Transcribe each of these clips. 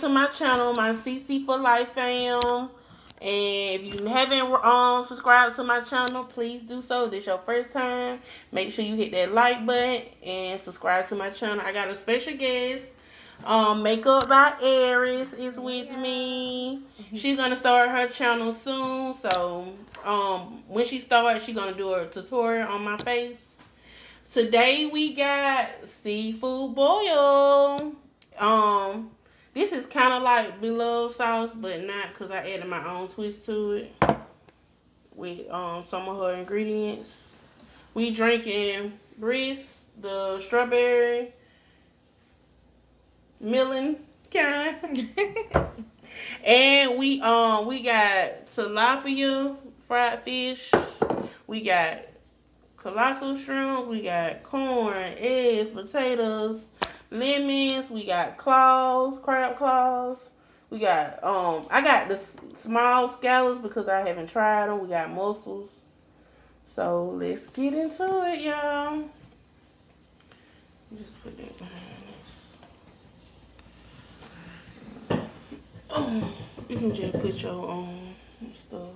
To my channel, my CC for Life fam. And if you haven't subscribed to my channel, please do so. If this is your first time, make sure you hit that like button and subscribe to my channel. I got a special guest. Makeup by Aries is with me. She's gonna start her channel soon. So when she starts, she's gonna do a tutorial on my face. Today we got seafood boil. This is kind of like beloved sauce, but not, because I added my own twist to it with some of her ingredients. We drinking Brisk, the strawberry melon kind. And we got tilapia fried fish. We got colossal shrimp. We got corn, eggs, potatoes, lemons. We got claws, crab claws. We got I got the small scallops because I haven't tried them. We got mussels. So let's get into it, y'all. Just put that behind us. You can just put your own stuff.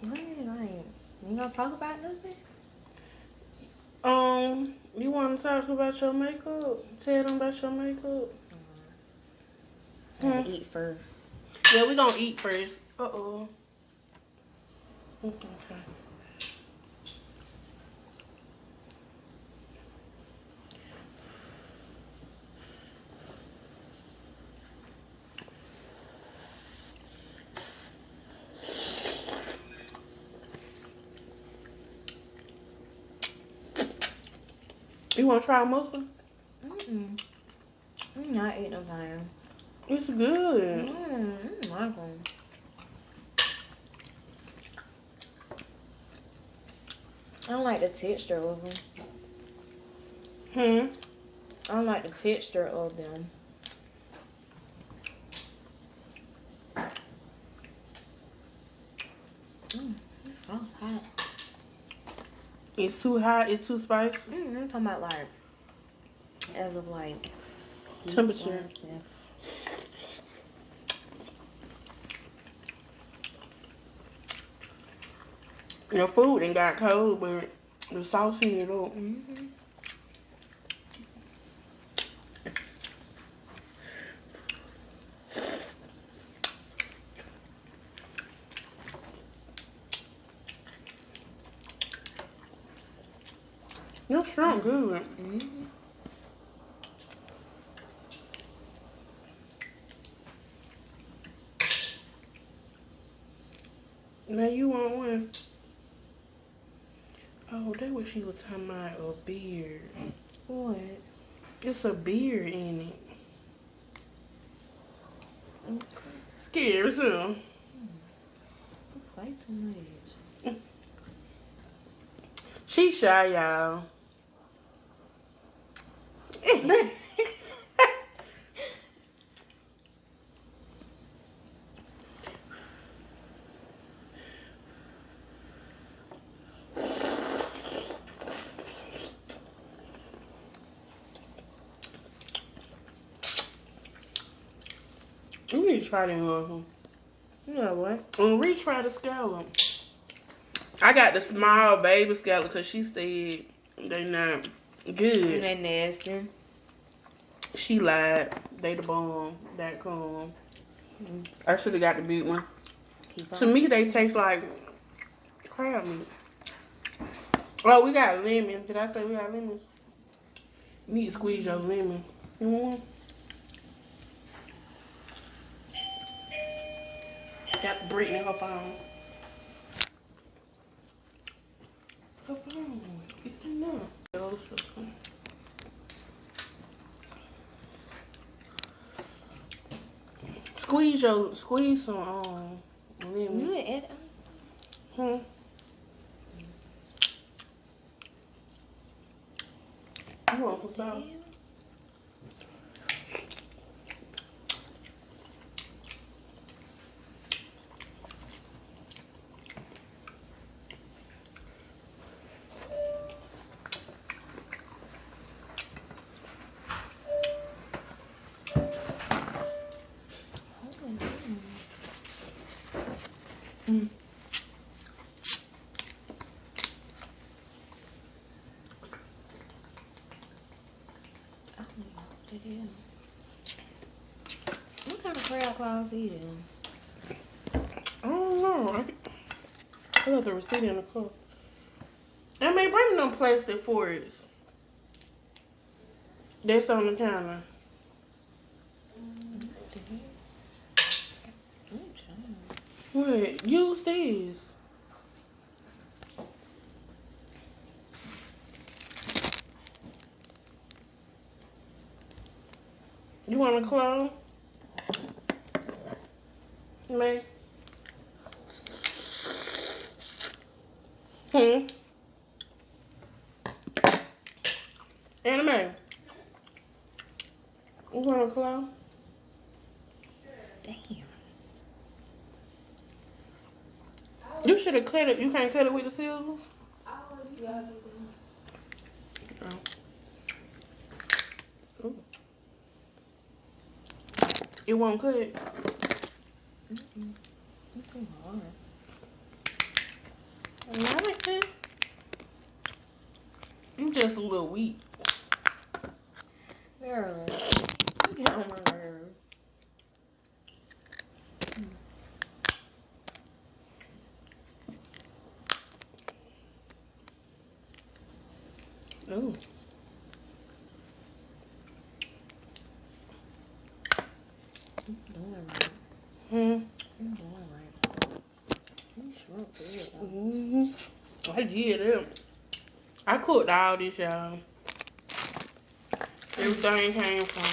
Right. You gonna talk about nothing? You want to talk about your makeup? Tell them about your makeup. I gotta eat first. Yeah, we gonna eat first. Okay. You want to try a mussel? I'm not eating no time. It's good. I don't like them. I don't like the texture of them. I don't like the texture of them. This sauce hot. It's too hot. It's too spicy. I'm talking about like, as of like temperature. Yeah. Your food ain't got cold, but the sauce heated it up. Your shrimp good. Now you want one? Oh, that what she was talking about, a beard. What? It's a beard in it. Okay. Scared too. I play too much. She shy, y'all. You need to try them. You know what? Retry the scallop. I got the small baby scallop because she said they not good. They nasty. She lied. They the bomb. That calm. I should have got the big one. To me, they taste like crab meat. Oh, we got lemon. Did I say we got lemons? You need to squeeze your lemon. You want one? Got Brittany her phone. Her phone. It's enough. Squeeze some lemon. You add You want some sauce? Mm. I don't know what that is. What kind of crab claws is it? I don't know. I got the receipt in the cup. I mean, bring them plastic forks. That's on the counter. What? Use these. You want a claw? May? Anime. You want a claw? Damn. You should have cut it. You can't cut it with the scissors? Oh. Ooh. It won't cut. It's too hard. I like this. You just a little weak. Girl, you get on my nerves. Ooh. Doing right. Hmm. Doing right. You shrunk good. I did it. I cooked all this, y'all. Everything came from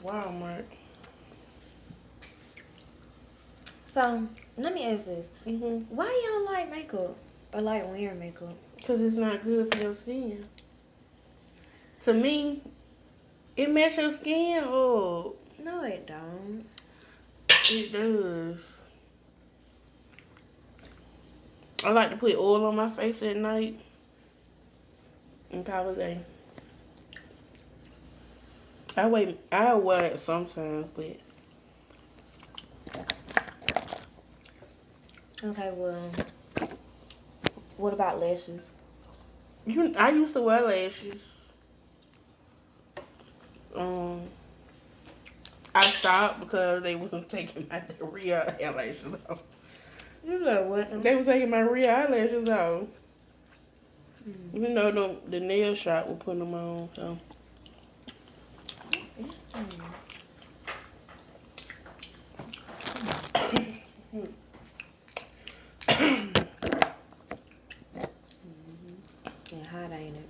Walmart. So, let me ask this. Why y'all like makeup? Or like wearing makeup? Because it's not good for your skin. To me, it messes your skin up. No, it don't. It does. I like to put oil on my face at night and call it a day. I wear it sometimes, but Okay, well, what about lashes? I used to wear lashes. I stopped because they wasn't taking my real eyelashes off. You know what? They were taking my real eyelashes off. You know, the nail shop will put them on. So. Yeah, hot ain't it?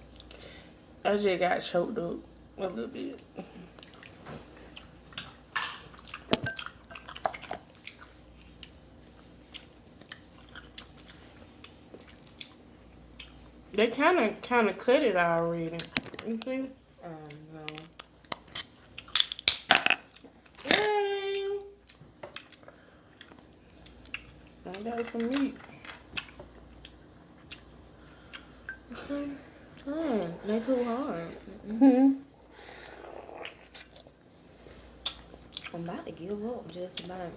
I just got choked up a little bit. They kind of cut it already. You see? No. Yay! I got some meat. They too hard. I'm about to give up just about.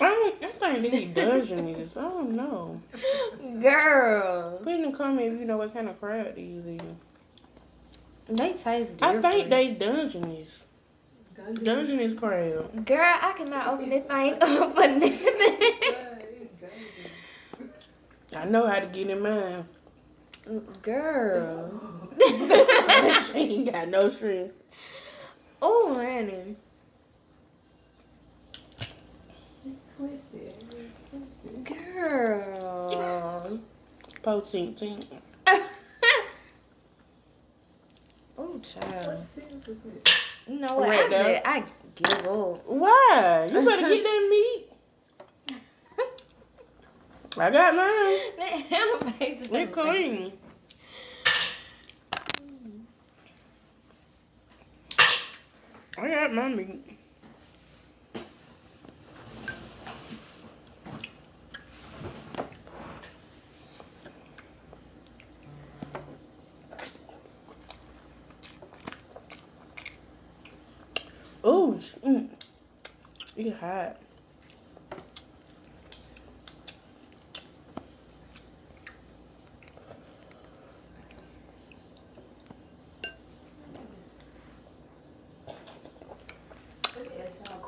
I think they need Dungeness. I don't know. Girl. Put in the comment if you know what kind of crab these is. They taste I different. think they Dungeness. Dungeness crab. Girl, I cannot open this thing up for nothing. I know how to get in mine. Girl. She ain't got no shrimp. Oh, honey. Girl. Protein team. Oh, child. You know what? Right there. I give up. Why? You better get that meat. I got mine. It's clean. I got my meat. Oh, it's hot.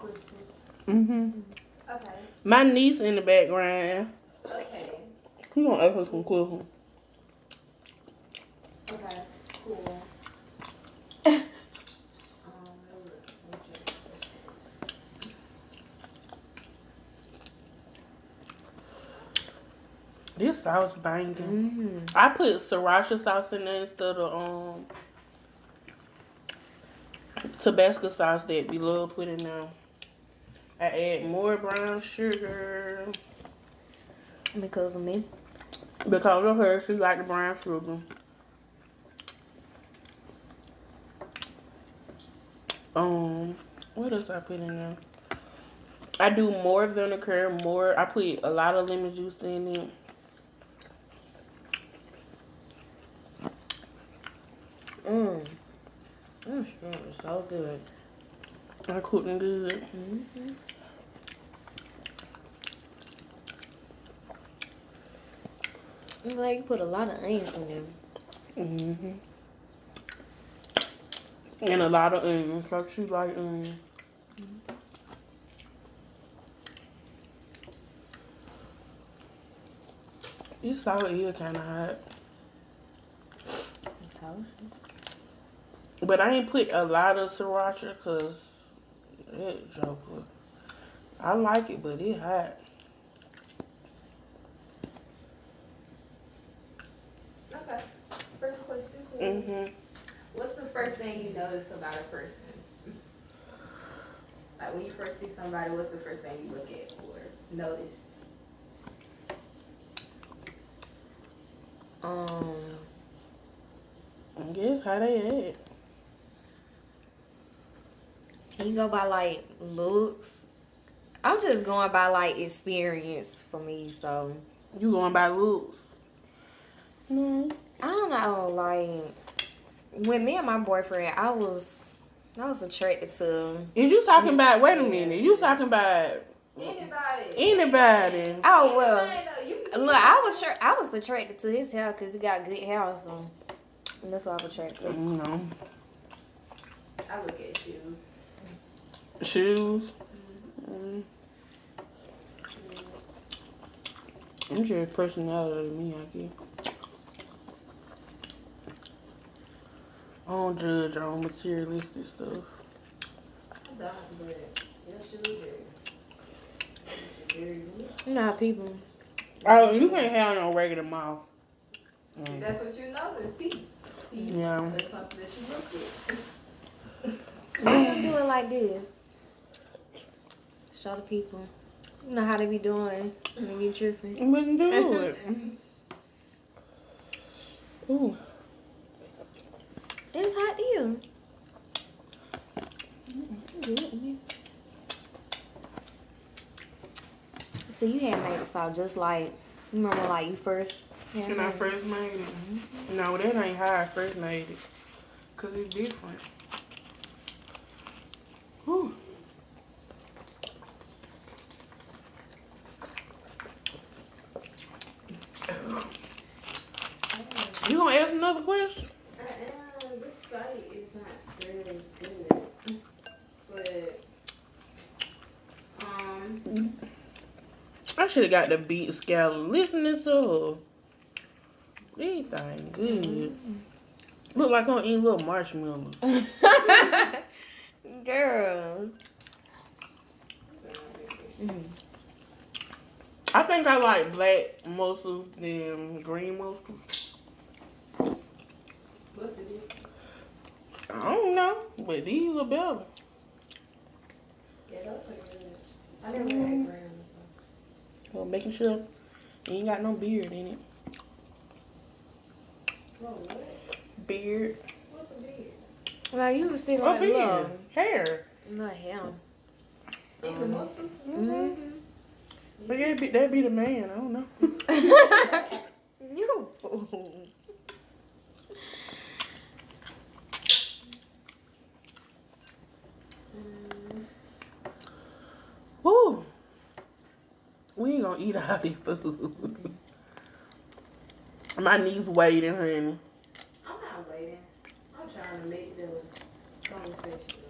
crystals. Okay. My niece in the background. Okay. You gonna ask her some questions? Okay. Cool. This sauce banging. I put sriracha sauce in there instead of Tabasco sauce that we love putting there. I add more brown sugar. Because of me? Because of her, she like the brown sugar. What else I put in there? I do more vinegar, I put a lot of lemon juice in it. That shrimp is so good. I cooking good. Like you put a lot of onions in there. And a lot of onions, so she like onions. This sauce is kind of hot. But I ain't put a lot of sriracha because that joker. I like it, but it's hot. Okay. First question. What's the first thing you notice about a person? Like when you first see somebody, what's the first thing you look at or notice? I guess how they act. You go by like looks. I'm just going by like experience for me, so. You going by looks? I don't know, like when me and my boyfriend, I was attracted to. Is you talking about? Wait a minute. You talking about anybody? Oh well. Look, I was attracted to his hair because he got good hair, so that's what I was attracted to. No. I look at shoes. Shoes. I'm just personality to me, I guess. I don't judge on materialistic stuff. I don't, but your shoes are very good. You know how people. Oh, you can't have no regular mouth. That's what you know and see. Yeah. That's something that you look at. Why you do it like this? Show the people. You know how they be doing when you tripping. Wouldn't do it. Ooh. It's hot to you. So you had made the sauce just like, you remember like you first had When I first made it? No, that ain't how I first made it. Because it's different. Whew. You gonna ask another question? This site is not very good, but I should have got the beet scallop. Listening to her. These things good. Look like I'm eating little marshmallows. Girl. I think I like black mussels than green mussels. what's the difference? I don't know, but these are better. Yeah, those are good. I never had green. Well, making sure you ain't got no beard in it. Whoa, what? Beard. What's a beard? Well, you would see Oh, like beard. Hair. not him. In the muscles? But yeah, that'd be the man. I don't know. You fool. Woo. We ain't gonna eat all this food. My niece waiting, honey. I'm not waiting. I'm trying to make the conversation.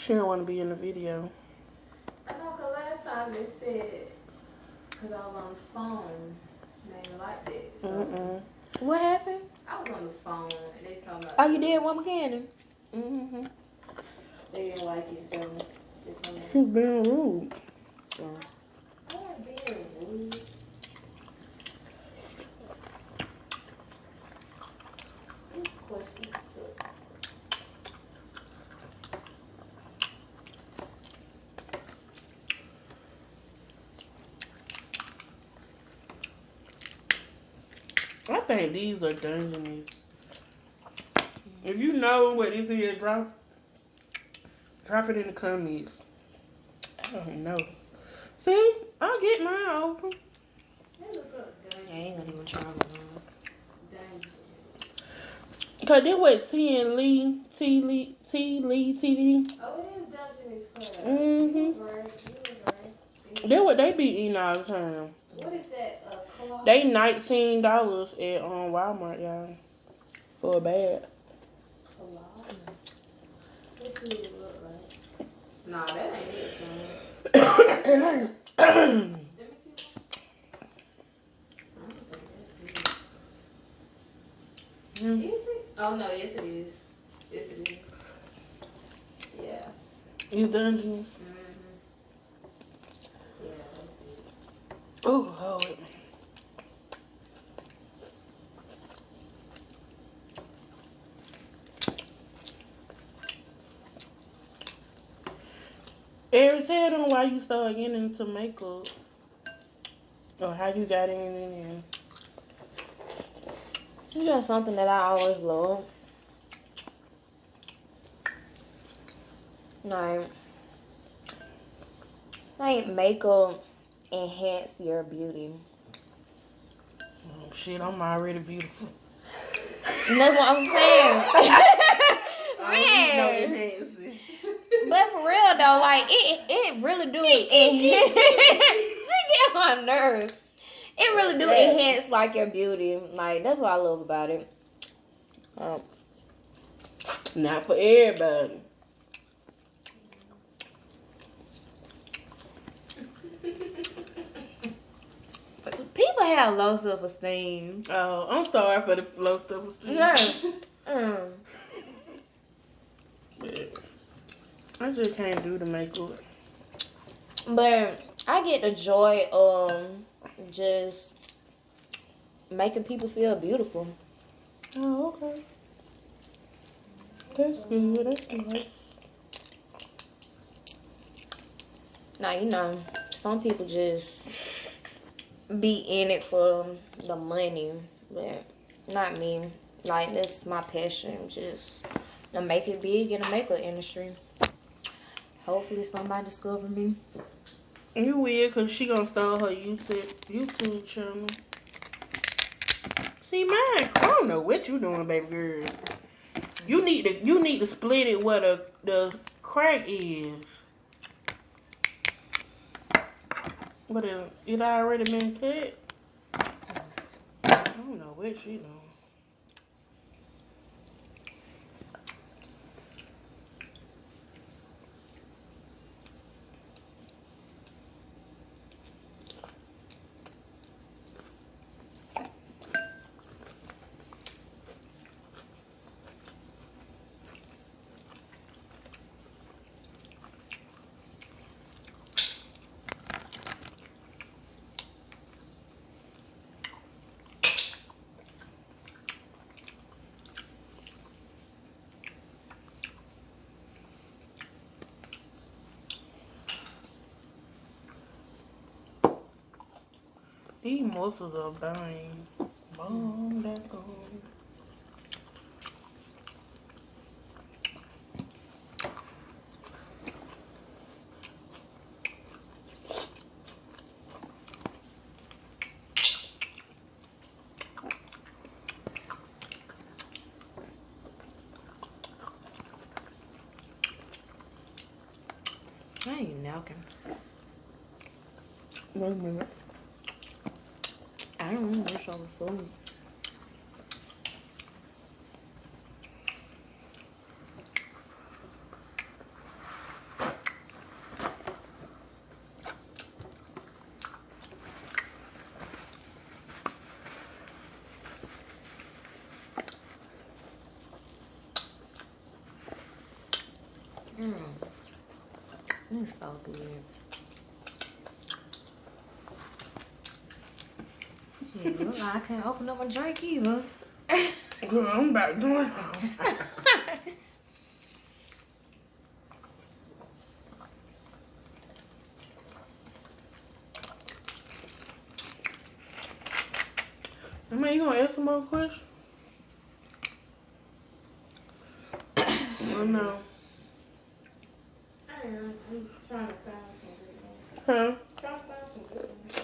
She don't want to be in the video. I know, cause last time they said, cause I was on the phone, they didn't like that. So What happened? I was on the phone and they told me. Oh, you did one mechanic? They didn't like it, so they told me. She's being rude. I like being rude. These questions suck. I think these are dungeons. If you know what this is, drop it in the comments. I don't know. See, I'll get mine open. They look up I dungeon. ain't gonna even try one. Dungeon. Cause they what T Lee TV. Oh, it is Dungeon is Club. You was right. They what they be eating all the time. What is that? Claw? They $19 at Walmart, y'all, for a bag. Claw? Let's see what it look like. Nah, that ain't it, son. Let me see. I don't think that's it. Is it? Oh no, yes it is. Yes it is. Yeah. You dungeons. Yeah, that's it. Oh, hold it. Eric, tell them why you started getting into makeup. Or how you got in there. It's just something that I always love. Like makeup enhance your beauty. Oh, shit, I'm already beautiful. And that's what I'm saying. I don't need no Man. enhancing. But for real though, like it really do enhance. She get on my nerves. It really do enhance like your beauty. Like that's what I love about it. Not for everybody. People have low self-esteem. Oh, I'm sorry for the low stuff. Yeah. But I just can't do the makeup. But I get the joy of just making people feel beautiful. Oh, okay. That's good. That's nice. Now, you know, some people just be in it for the money, but not me. Like, that's my passion, just to make it big in the makeup industry. Hopefully somebody discover me. You weird because she gonna start her YouTube channel. See, mine, I don't know what you doing, baby girl. You need to split it where the crack is. But it already been cut. I don't know what she doing. These muscles are burning. Mom, that gone. I ain't knocking. Wait a minute. I don't know what's all the food. It's so good. Yeah, look, I can't open up my drink either. Girl, I'm about doing something. I mean, you gonna ask some more questions? Oh no. I am. I'm trying to find some good ones. Huh? Trying to find some good ones.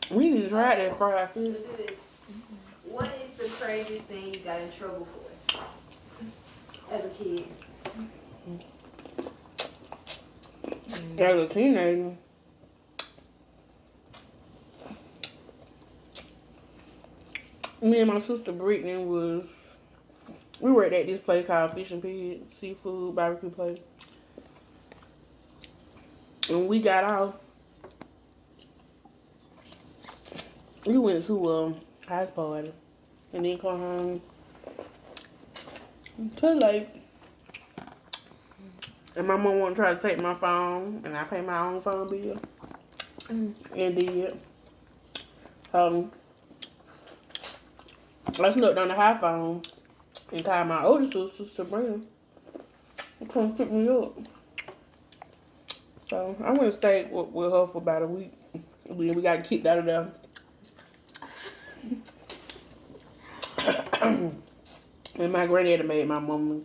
We need to try that fried fish. Look at this. What is the craziest thing you got in trouble for as a kid? As a teenager. Me and my sister Brittany we were at this place called Fish and Pig Seafood Barbecue Place. And we got off. We went to a house party and then come home too late. And my mom wanted to try to take my phone, and I paid my own phone bill. And did. I snuck on the high phone and called my older sister, Sabrina, to come pick me up. So I went and stayed with her for about a week. Then we got kicked out of there. And my granddaddy made my mama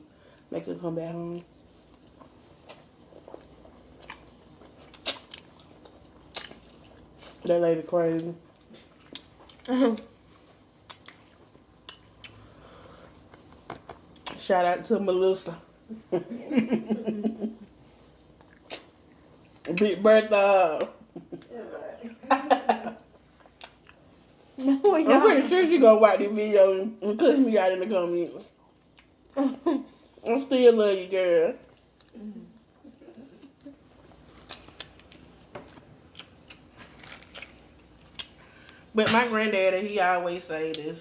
make her come back home. That lady crazy. Shout out to Melissa. Big birthday. No, I'm pretty sure she gonna watch this video and cuss me out in the comments. I still love you, girl. But my granddaddy, he always say this.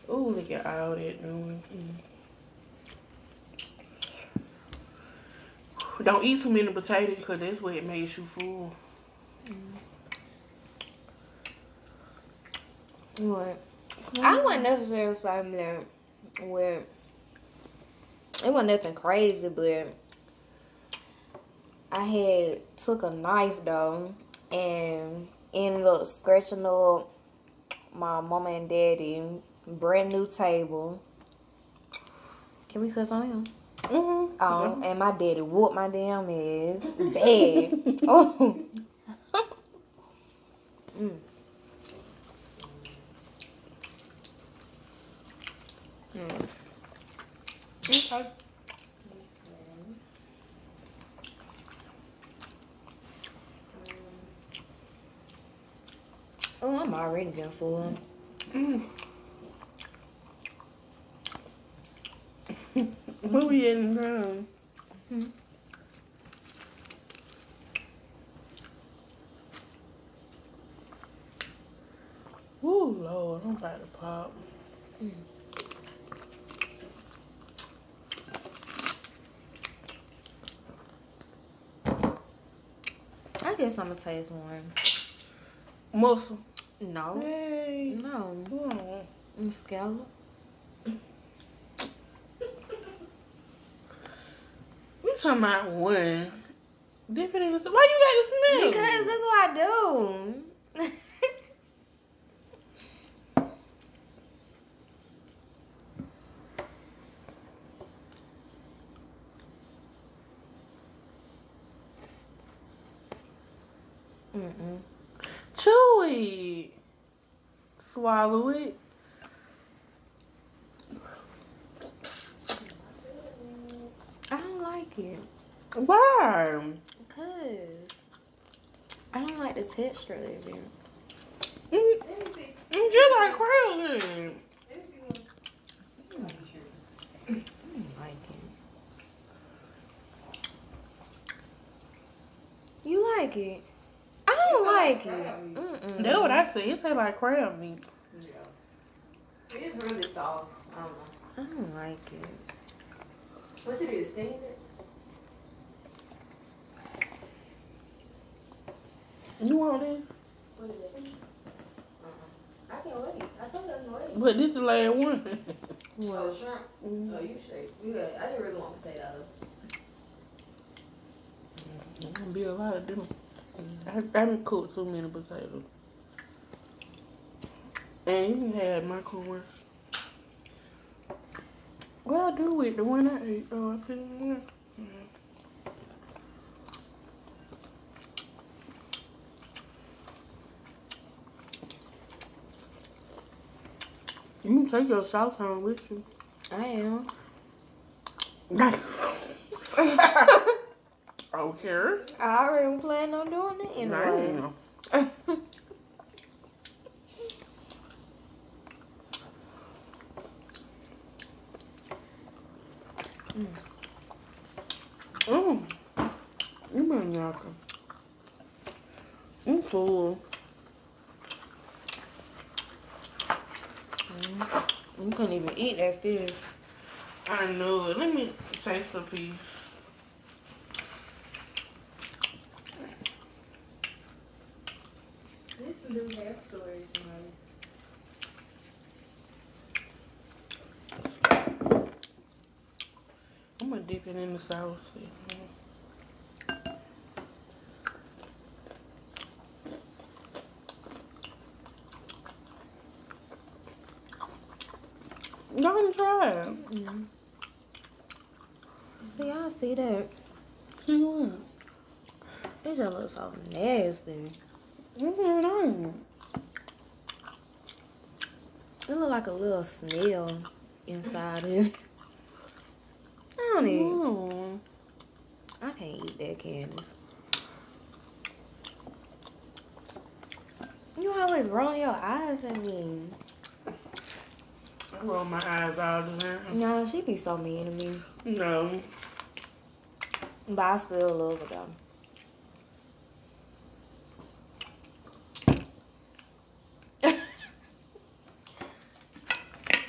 Ooh, look at all that doing. Don't eat too many potatoes because that's what it makes you full. What? I wasn't necessarily saying that where it wasn't nothing crazy, but I had took a knife though and ended up scratching up my mama and daddy brand new table. Can we cuss on him? And my daddy whooped my damn ass bad. Oh. Okay. Oh, I'm already getting full. What we in the room? Ooh, Lord, I'm about to pop. I guess I'm gonna taste one. Muscle. No. Hey. No. Oh. Scallop. We talking about one. Dipping in the... Why you got to smell? Because that's what I do. Chew it. Swallow it. I don't like it. Why? Because I don't like the texture of it. It's just like crazy. I don't like it. You like it? like it. That's what I said. It tastes like crab meat. Yeah. It's really soft. I don't know. I don't like it. What you do? Steam it? You want this? What is it? I can't wait. I told you I can wait. But this is the last one. Oh, shrimp? Oh, you straight. You good. I just really want potatoes. There's gonna be a lot of them. I haven't cooked too many potatoes. And you can have my corn. What I do with the one I ate? Oh, I put it in there. You can take your sauce home with you. I am. Okay. I already plan on doing it anyway. You might knock him. I'm full. You couldn't even eat that fish. I know it. Let me taste a piece. This is new hair stories, I'm gonna dip it in the sauce. Don't try it. See, I see that. See what? It just looks so nasty. Mm-hmm. It look like a little snail inside it. I don't even. I can't eat that candy. You always roll your eyes at me. I roll my eyes all the time. No, she be so mean to me. No. But I still love her though.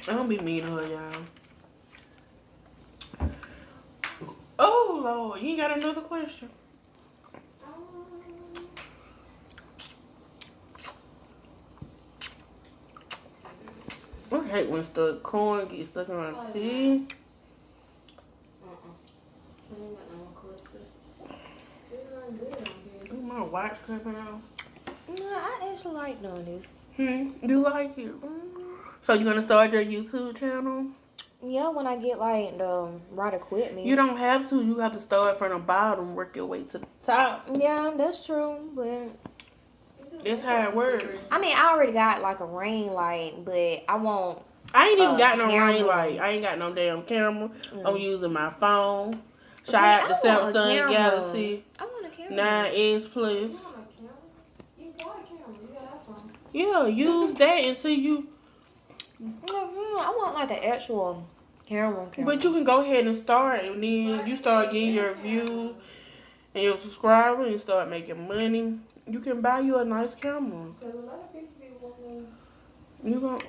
I don't be mean to her, y'all. Oh, Lord. You got another question? I hate when corn gets stuck in my teeth. My watch clipping off. No, I actually like doing this. You like it? So you gonna start your YouTube channel? Yeah, when I get like the right equipment. You don't have to. You have to start from the bottom, work your way to the top. Yeah, that's true, but That's how it works. I mean, I already got like a ring light, but I won't. I ain't even got no camera. ring light. I ain't got no damn camera. I'm using my phone. See, Shout out I to want a Samsung camera. Galaxy I want a camera. 9S Plus. You got a camera. You got that phone. Yeah, use that until you. I want like an actual camera. But you can go ahead and start, and then you start getting your views and your subscribers, and start making money. You can buy you a nice camera. Because a lot of people be wanting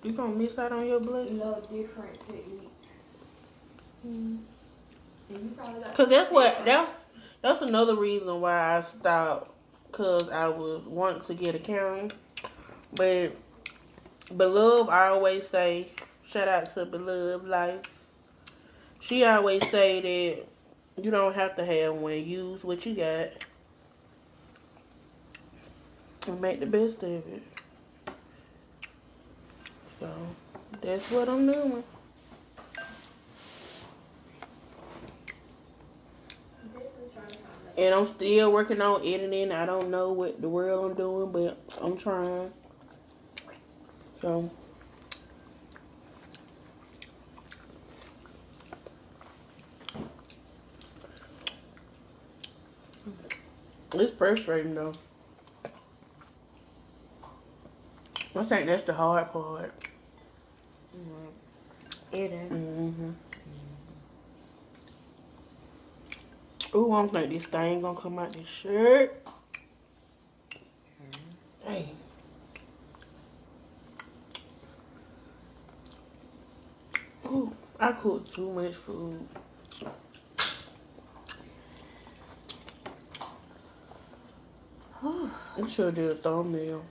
You gonna miss out on your blessing. different techniques. And you probably got. Cause that's another reason why I stopped. Cause I was wanting to get a camera, but Beloved, I always say, shout out to Beloved Life. She always say that you don't have to have one. Use what you got and make the best of it. So that's what I'm doing. And I'm still working on editing. I don't know what the world I'm doing, but I'm trying. So it's frustrating though. I think that's the hard part. Editing. Ooh, I don't think this thing gonna come out this shirt. I cook too much food. I should did a thumbnail.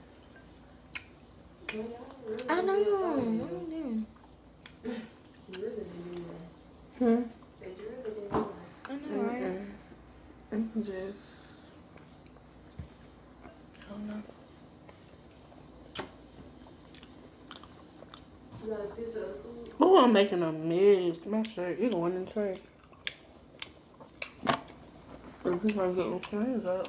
I know. Hmm? I know, right? Just, I don't know. You got a picture of the food? Oh, I'm making a mess. My shirt, it's going in the trash. If you gonna get those things up.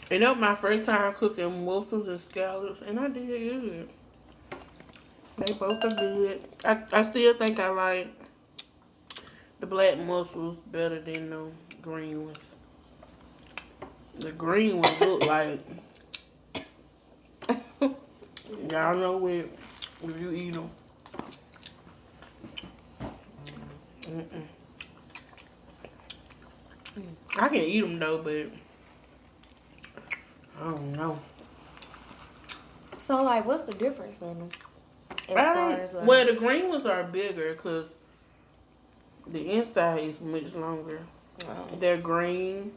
And that was my first time cooking mussels and scallops, and I did good. They both are good. I still think I like the black mussels better than the green ones. The green ones look like y'all know it if you eat them. I can eat them though, but I don't know. So, like, what's the difference in them? As far as, like, Well, the green ones are bigger because the inside is much longer. They're green.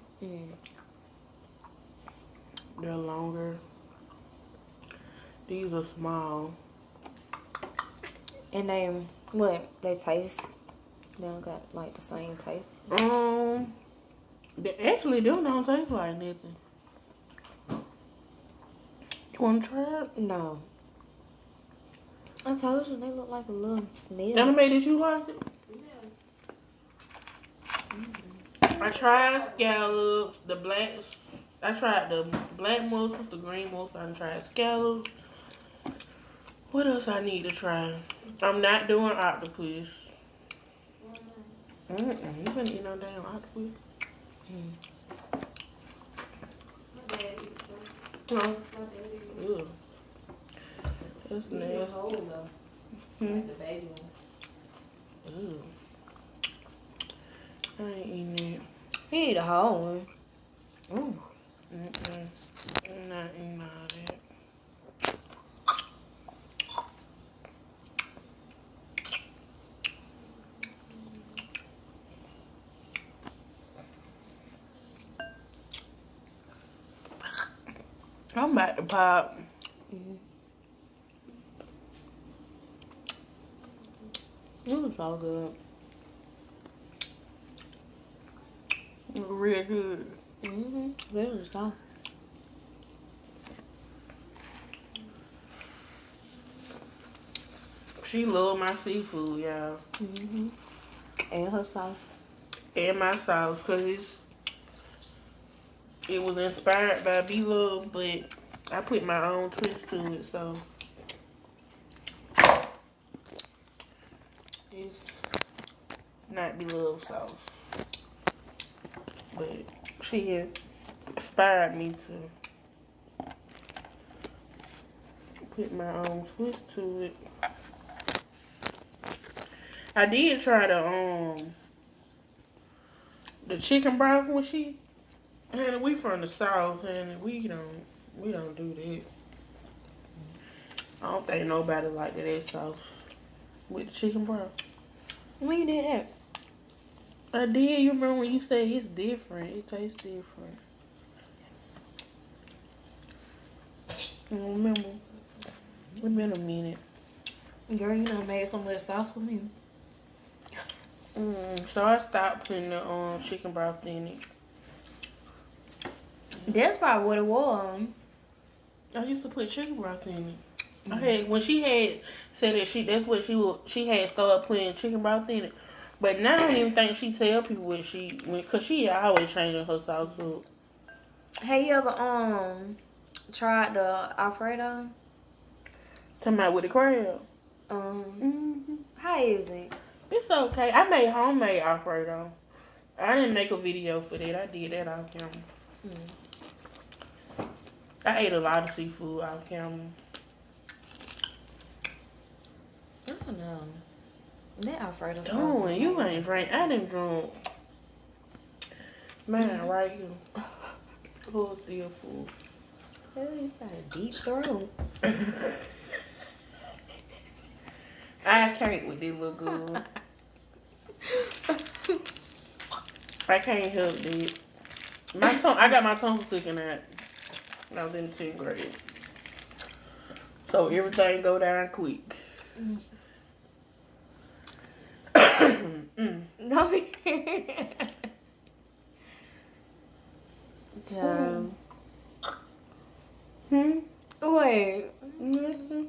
They're longer. These are small. and they, what, they taste? They don't got, like, the same taste? They actually don't taste like nothing. You want to try it? No. I told you, they look like a little snail. Anime, did you like it? I tried scallops, the blacks. I tried the black mussels, the green mussels. I tried scallops. What else I need to try? I'm not doing octopus. You couldn't eat no damn octopus. My dad eats them. No. My dad eats them. Ew. That's He eat a nasty. whole though. Like the baby ones. Ew. I ain't eating it. He eat a whole one. Ooh. I'm not eating all that. I'm about to pop. It was so good. It was real good. Really so. She love my seafood, y'all. And her sauce. And my sauce, because it was inspired by B-Love, but I put my own twist to it, so it's not B-Love sauce. But she inspired me to put my own twist to it. I did try the chicken broth when she, and we from the South, and we don't do that. I don't think nobody like that sauce with the chicken broth. When you did that? I did. You remember when you said it's different? It tastes different. I don't remember. It's been a minute. Girl, you done made some of that sauce for me. So I stopped putting the chicken broth in it. That's probably what it was. I used to put chicken broth in it. I had when she had said that she had started putting chicken broth in it, but now I don't even think she tell people what because she always changing her sauce up. Have you ever tried the Alfredo? Talking about with the crab. How is it? It's okay. I made homemade Alfredo. I didn't make a video for that. I did that off camera. I ate a lot of seafood off camera. I don't know. That Alfredo. Dude, you ain't drink. I didn't drink. Man, right here. Oh, still full. Oh, you got a deep throat. I can't with this little girl. I can't help it. I got my tongue sticking out when I was in 10th grade. So everything go down quick. No. John. Wait. Mm-hmm.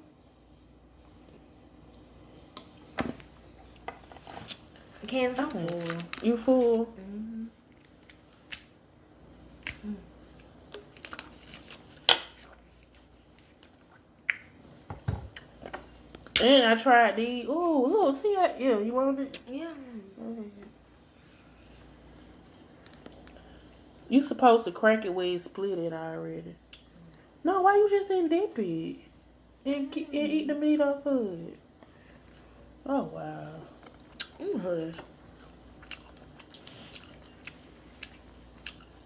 Candace, I'm full. You full? Mm-hmm. And I tried these. Ooh, look, see that? Yeah, you want it? Yeah. Mm-hmm. You supposed to crack it where you split it already. No, why you just didn't dip it? And eat the meat off of it. Oh, wow. Hush.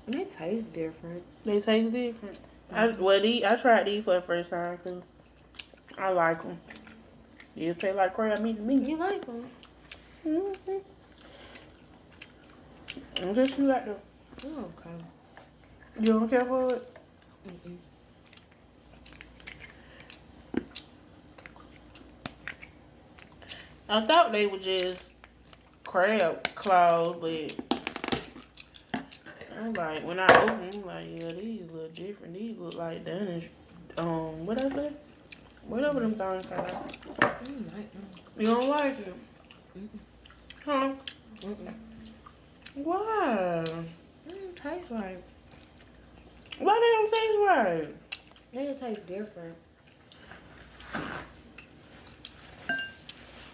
They taste different. They taste different. I tried these for the first time because I like them. They taste like crab meat to me. You like them? Mm-hmm. And just you like them. Oh, okay. You don't care for it? Mm-mm. I thought they were just crab claws, but I'm like, when I open them, I'm like, yeah, these look different. These look like Danish. What I say? Whatever them things are. I don't like them. You don't like it? Mm-mm. Huh? Mm-mm. Why? They don't taste right. Why they don't taste right? They just taste different.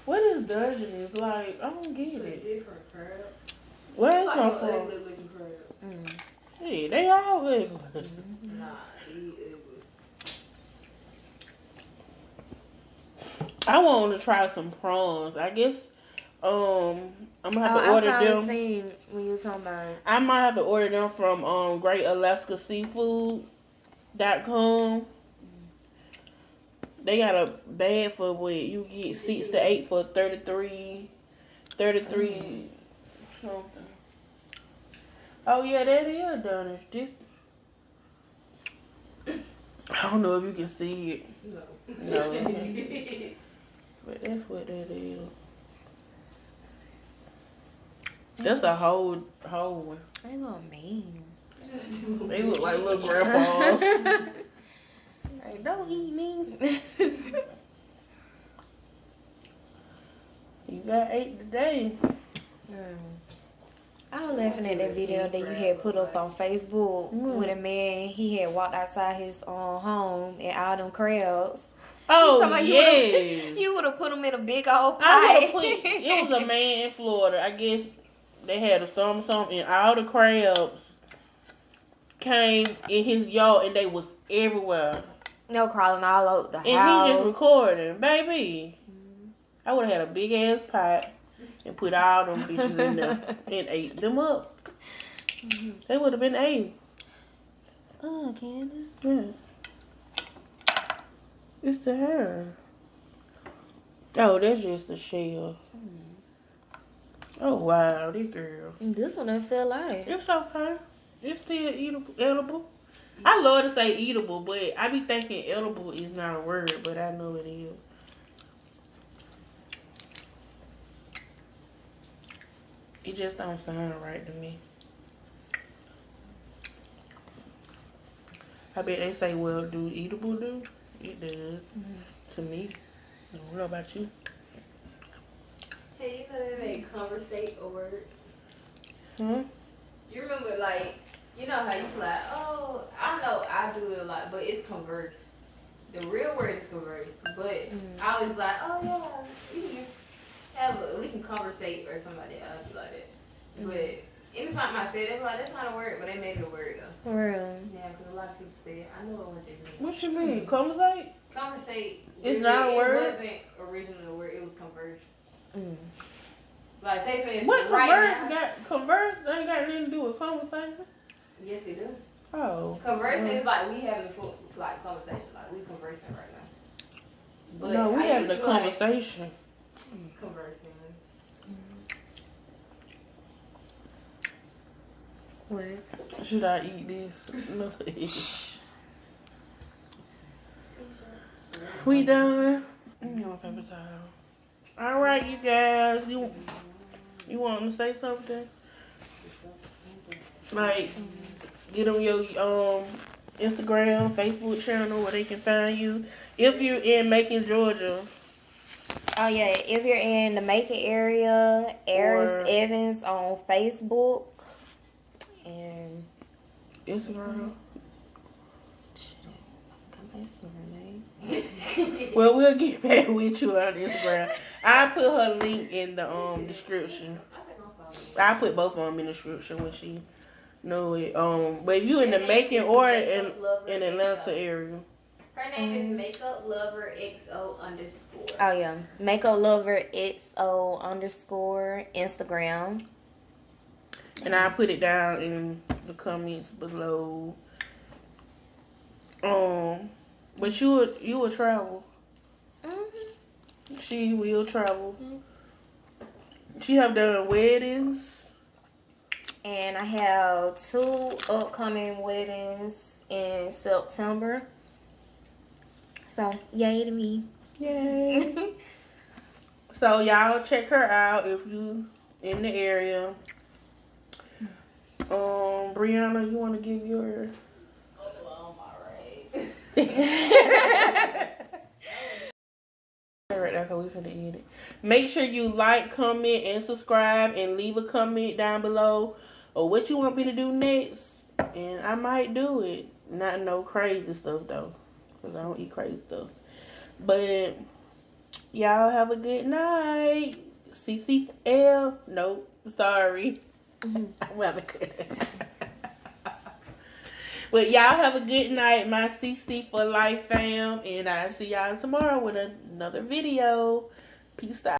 What is Dutchess? Like, I don't get It's a it. different crab. Where it Like come an from? ugly looking crab. Hey, they all ugly. Nah, he ugly. I want to try some prawns. I guess I'm gonna have to order I them. seen when you were talking about it. I might have to order them from GreatAlaskaSeafood.com. They got a bag for what you get 6 to 8 for 33 something. Oh yeah, that is Danish. This I don't know if you can see it. No. But that's what that is. That's a whole one. They look mean. They look like little grandpas. Like, don't eat me. You got 8 today. I was laughing at that video that you had put up on Facebook with a man. He had walked outside his home and all them crabs. Oh, You yeah. would have put them in a big old I would pie. have put, it was a man in Florida. I guess they had a storm or something, and all the crabs came in his yard, and they was everywhere. No crawling all over the house. And he just recording, baby. I would have had a big ass pot and put all them bitches in there and ate them up. They would have been ate. Oh, Candace. Yeah. It's the hair. Oh, that's just the shell. Oh, wow, this girl. This one I feel like. It's okay. It's still edible. I love to say eatable, but I be thinking edible is not a word, but I know it is. It just don't sound right to me. I bet they say, well, do eatable do? It does. To me. I don't know about you. Hey, you know they made conversate a word? Hmm? You remember, like, you know how you like, oh, I know I do it a lot, but it's converse. The real word is converse, but I always like, oh yeah, we can conversate or somebody else like that. But anytime I say it, they're like, that's not a word, but they made it a word though. For real. Yeah, because a lot of people say it. I know what it means. What you mean? Conversate? Conversate. It's not a word? It wasn't originally a word, it was converse. Like, say for instance, What right converse now, converse ain't got anything to do with conversation? yes, it do. Oh. Conversing is like we having like conversation, like we conversing right now. But No, we I having used a to, like, conversation. conversing. What? Should I eat this? No. We done. Give me my paper towel. All right, you guys. You want to say something? Like, get them your Instagram, Facebook channel where they can find you. If you're in Macon, Georgia. Oh yeah, if you're in the Macon area, Aris Evans on Facebook and Instagram. Instagram. Well, we'll get back with you on Instagram. I put her link in the description. I put both of them in the description when she know it. But if you in the Macon or in Atlanta area. Her name is Makeup Lover XO _. Oh yeah, Makeup Lover XO _ Instagram. And I'll put it down in the comments below. But you will travel. Mm-hmm. She will travel. Mm-hmm. She have done weddings. And I have 2 upcoming weddings in September. So, yay to me. Yay. So, y'all check her out if you in the area. Brianna, you want to give your... Right now, we finna eat it. Make sure you like, comment, and subscribe, and leave a comment down below or what you want me to do next, and I might do it. Not no crazy stuff though, because I don't eat crazy stuff. But y'all have a good night. CCL. Nope, sorry. I'm having a good. But y'all have a good night, my CC for Life fam. And I'll see y'all tomorrow with another video. Peace out.